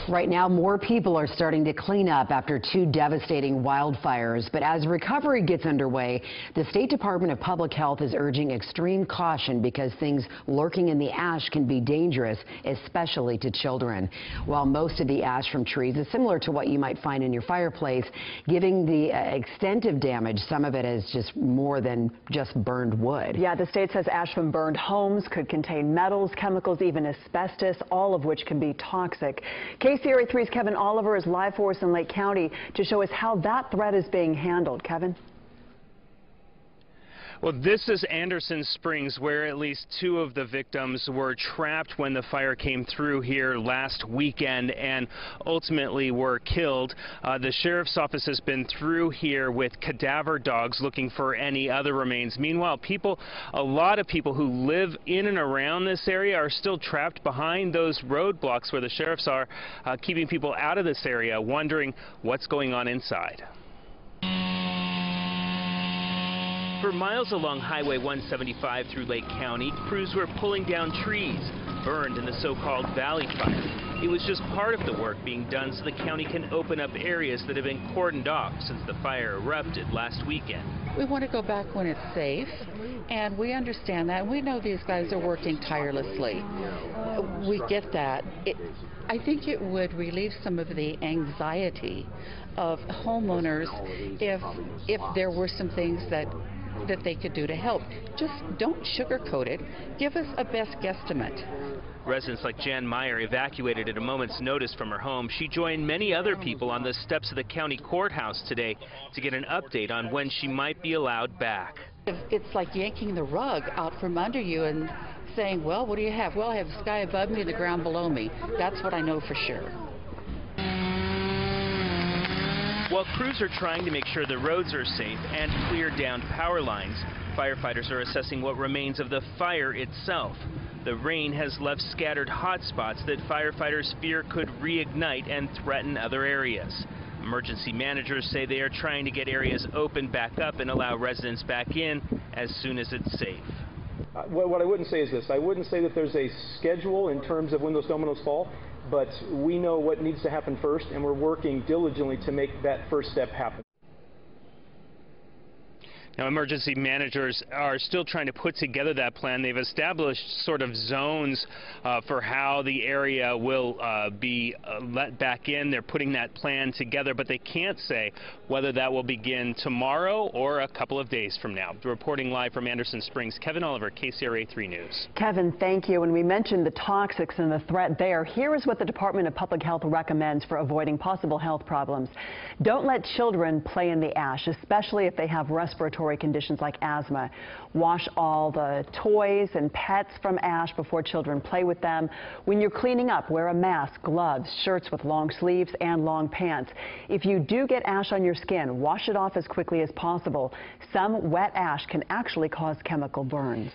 Right now, more people are starting to clean up after two devastating wildfires. But as recovery gets underway, the State Department of Public Health is urging extreme caution because things lurking in the ash can be dangerous, especially to children. While most of the ash from trees is similar to what you might find in your fireplace, giving the extent of damage, some of it is just more than just burned wood. Yeah, the state says ash from burned homes could contain metals, chemicals, even asbestos, all of which can be toxic. KCRA 3's Kevin Oliver is live for us in Lake County to show us how that threat is being handled. Kevin? Well, this is Anderson Springs, where at least two of the victims were trapped when the fire came through here last weekend and ultimately were killed. The sheriff's office has been through here with cadaver dogs looking for any other remains. Meanwhile, a lot of people who live in and around this area are still trapped behind those roadblocks where the sheriffs are, keeping people out of this area, wondering what's going on inside. For miles along Highway 175 through Lake County, crews were pulling down trees burned in the so-called Valley Fire. It was just part of the work being done so the county can open up areas that have been cordoned off since the fire erupted last weekend. We want to go back when it's safe, and we understand that. We know these guys are working tirelessly. We get that. I think it would relieve some of the anxiety of homeowners if there were some things that they could do to help. Just don't sugarcoat it. Give us a best guesstimate. Residents like Jan Meyer evacuated at a moment's notice from her home. She joined many other people on the steps of the county courthouse today to get an update on when she might be allowed back. It's like yanking the rug out from under you and saying, well, what do you have? Well, I have the sky above me and the ground below me. That's what I know for sure. While crews are trying to make sure the roads are safe and clear down power lines, firefighters are assessing what remains of the fire itself. The rain has left scattered hot spots that firefighters fear could reignite and threaten other areas. Emergency managers say they are trying to get areas opened back up and allow residents back in as soon as it's safe. What I wouldn't say is this. I wouldn't say that there's a schedule in terms of when those dominoes fall, but we know what needs to happen first, and we're working diligently to make that first step happen. Now, emergency managers are still trying to put together that plan. They've established sort of zones for how the area will be let back in. They're putting that plan together, but they can't say whether that will begin tomorrow or a couple of days from now. Reporting live from Anderson Springs, Kevin Oliver, KCRA 3 News. Kevin, thank you. When we mentioned the toxics and the threat there, here is what the Department of Public Health recommends for avoiding possible health problems. Don't let children play in the ash, especially if they have respiratory conditions like asthma. Wash all the toys and pets from ash before children play with them. When you're cleaning up, wear a mask, gloves, shirts with long sleeves, and long pants. If you do get ash on your skin, wash it off as quickly as possible. Some wet ash can actually cause chemical burns.